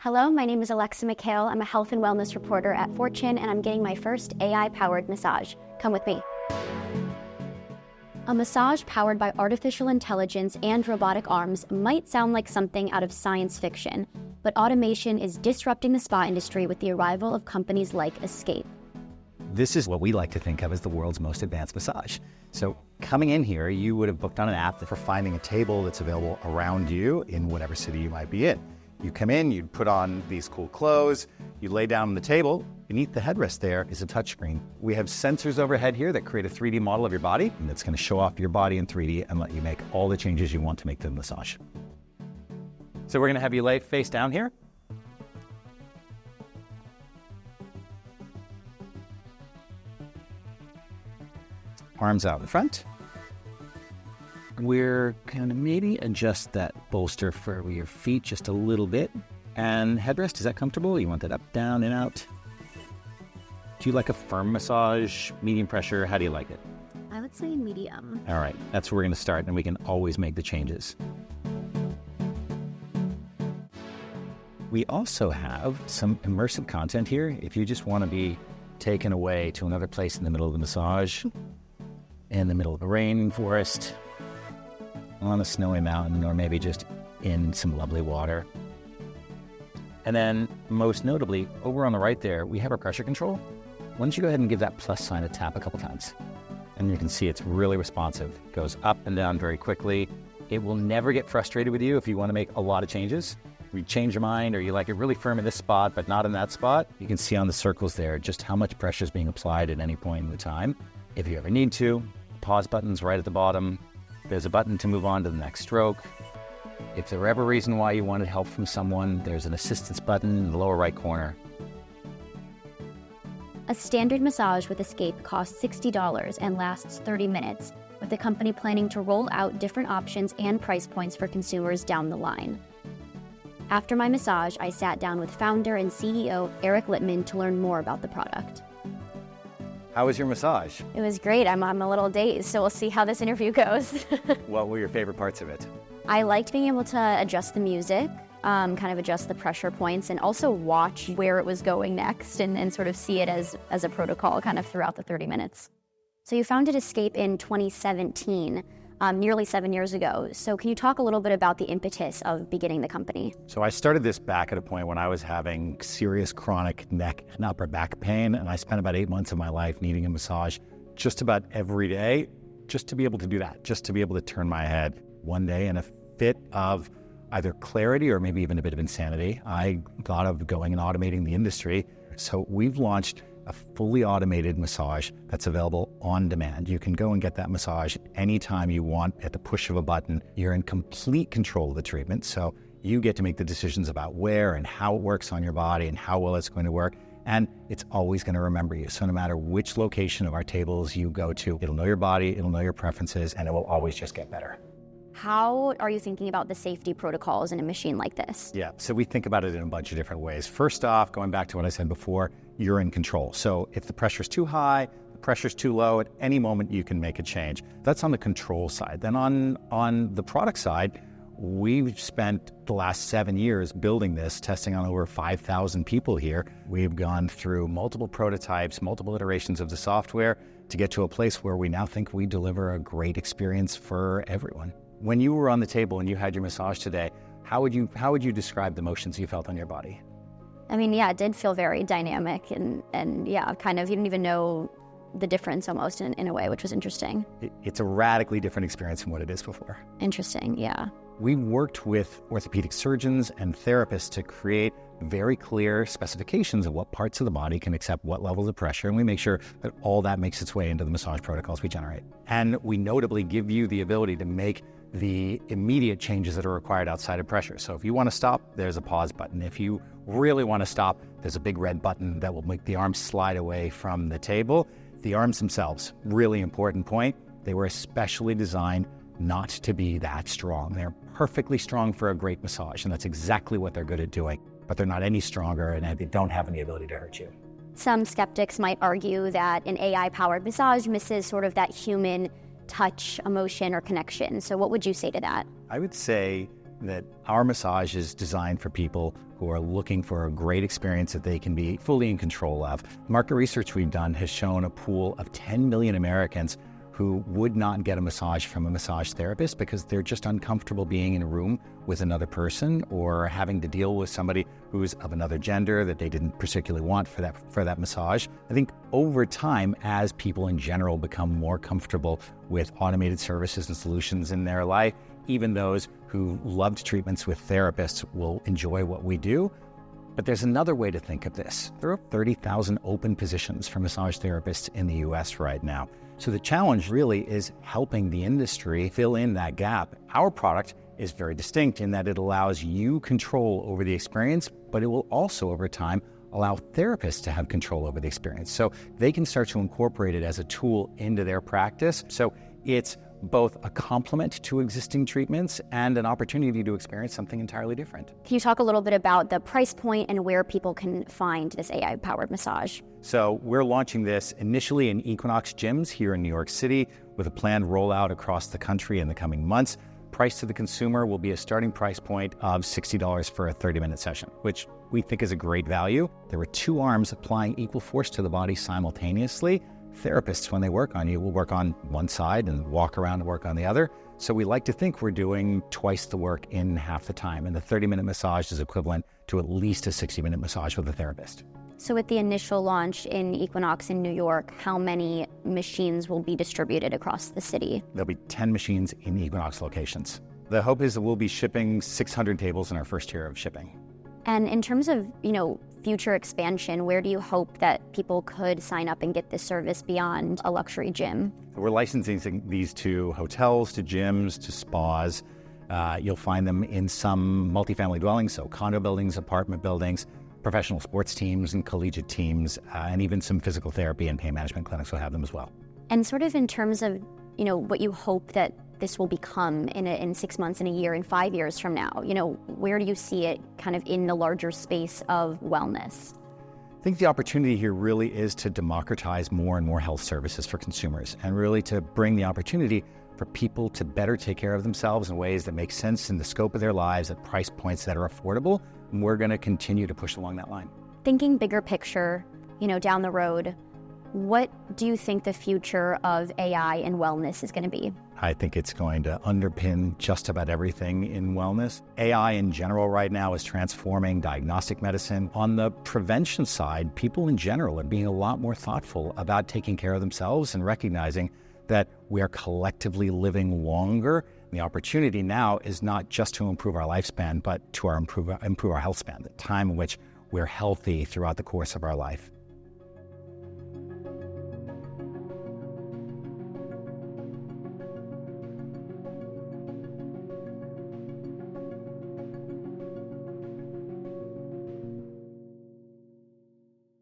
Hello, my name is Alexa Mikhail. I'm a health and wellness reporter at Fortune, and I'm getting my first AI-powered massage. Come with me. A massage powered by artificial intelligence and robotic arms might sound like something out of science fiction, but automation is disrupting the spa industry with the arrival of companies like Aescape. This is what we like to think of as the world's most advanced massage. So coming in here, you would have booked on an app for finding a table that's available around you in whatever city you might be in. You come in, you'd put on these cool clothes, you lay down on the table. Beneath the headrest there is a touchscreen. We have sensors overhead here that create a 3D model of your body, and that's going to show off your body in 3D and let you make all the changes you want to make to the massage. So we're going to have you lay face down here. Arms out in front. We're going to maybe adjust that bolster for your feet just a little bit. And headrest, is that comfortable? You want that up, down, and out? Do you like a firm massage, medium pressure? How do you like it? I would say medium. All right, that's where we're going to start, and we can always make the changes. We also have some immersive content here. If you just want to be taken away to another place in the middle of the massage, in the middle of a rainforest, on a snowy mountain, or maybe just in some lovely water. And then, most notably, over on the right there, we have our pressure control. Why don't you go ahead and give that plus sign a tap a couple times? And you can see it's really responsive. It goes up and down very quickly. It will never get frustrated with you if you want to make a lot of changes. If you change your mind or you like it really firm in this spot, but not in that spot, you can see on the circles there just how much pressure is being applied at any point in the time. If you ever need to, pause button's right at the bottom. There's a button to move on to the next stroke. If there were ever a reason why you wanted help from someone, there's an assistance button in the lower right corner. A standard massage with Aescape costs $60 and lasts 30 minutes, with the company planning to roll out different options and price points for consumers down the line. After my massage, I sat down with founder and CEO Eric Litman to learn more about the product. How was your massage? It was great. I'm a little dazed, so we'll see how this interview goes. What were your favorite parts of it? I liked being able to adjust the music, kind of adjust the pressure points, and also watch where it was going next and sort of see it as a protocol kind of throughout the 30 minutes. So you founded Aescape in 2017, nearly 7 years ago. So can you talk a little bit about the impetus of beginning the company? So I started this back at a point when I was having serious chronic neck and upper back pain, and I spent about 8 months of my life needing a massage just about every day, just to be able to do that, just to be able to turn my head. One day, in a fit of either clarity or maybe even a bit of insanity, I thought of going and automating the industry. So we've launched a fully automated massage that's available on demand. You can go and get that massage anytime you want at the push of a button. You're in complete control of the treatment, so you get to make the decisions about where and how it works on your body and how well it's going to work, and it's always going to remember you. So no matter which location of our tables you go to, it'll know your body, it'll know your preferences, and it will always just get better. How are you thinking about the safety protocols in a machine like this? Yeah, so we think about it in a bunch of different ways. First off, going back to what I said before, you're in control. So if the pressure's too high, the pressure's too low, at any moment you can make a change. That's on the control side. Then on the product side, we've spent the last 7 years building this, testing on over 5,000 people here. We've gone through multiple prototypes, multiple iterations of the software to get to a place where we now think we deliver a great experience for everyone. When you were on the table and you had your massage today, how would you describe the motions you felt on your body? I mean, yeah, it did feel very dynamic and yeah, kind of, you didn't even know the difference almost in a way, which was interesting. It's a radically different experience from what it is before. Interesting, yeah. We worked with orthopedic surgeons and therapists to create very clear specifications of what parts of the body can accept what levels of pressure, and we make sure that all that makes its way into the massage protocols we generate. And we notably give you the ability to make the immediate changes that are required outside of pressure. So if you want to stop, there's a pause button. If you really want to stop, there's a big red button that will make the arms slide away from the table. The arms themselves, really important point, they were especially designed not to be that strong. They're perfectly strong for a great massage, and that's exactly what they're good at doing, but they're not any stronger and they don't have any ability to hurt you. Some skeptics might argue that an AI-powered massage misses sort of that human touch, emotion, or connection. So what would you say to that? I would say that our massage is designed for people who are looking for a great experience that they can be fully in control of. Market research we've done has shown a pool of 10 million Americans who would not get a massage from a massage therapist because they're just uncomfortable being in a room with another person or having to deal with somebody who's of another gender that they didn't particularly want for that massage. I think over time, as people in general become more comfortable with automated services and solutions in their life, even those who loved treatments with therapists will enjoy what we do. But there's another way to think of this. There are 30,000 open positions for massage therapists in the US right now. So the challenge really is helping the industry fill in that gap. Our product is very distinct in that it allows you control over the experience, but it will also, over time, allow therapists to have control over the experience. So they can start to incorporate it as a tool into their practice. So it's both a complement to existing treatments and an opportunity to experience something entirely different. Can you talk a little bit about the price point and where people can find this AI-powered massage? So we're launching this initially in Equinox gyms here in New York City with a planned rollout across the country in the coming months. Price to the consumer will be a starting price point of $60 for a 30-minute session, which we think is a great value. There are two arms applying equal force to the body simultaneously. Therapists, when they work on you, will work on one side and walk around and work on the other. So we like to think we're doing twice the work in half the time. And the 30-minute massage is equivalent to at least a 60-minute massage with a therapist. So with the initial launch in Equinox in New York, how many machines will be distributed across the city? There'll be 10 machines in Equinox locations. The hope is that we'll be shipping 600 tables in our first year of shipping. And in terms of, future expansion, where do you hope that people could sign up and get this service beyond a luxury gym? We're licensing these to hotels, to gyms, to spas. You'll find them in some multifamily dwellings, so condo buildings, apartment buildings, professional sports teams and collegiate teams, and even some physical therapy and pain management clinics will have them as well. And sort of in terms of, what you hope that this will become in 6 months, in a year, in 5 years from now, where do you see it kind of in the larger space of wellness? I think the opportunity here really is to democratize more and more health services for consumers and really to bring the opportunity for people to better take care of themselves in ways that make sense in the scope of their lives at price points that are affordable. And we're going to continue to push along that line. Thinking bigger picture, down the road, what do you think the future of AI and wellness is going to be? I think it's going to underpin just about everything in wellness. AI in general right now is transforming diagnostic medicine. On the prevention side, people in general are being a lot more thoughtful about taking care of themselves and recognizing that we are collectively living longer. The opportunity now is not just to improve our lifespan, but to improve our health span, the time in which we're healthy throughout the course of our life.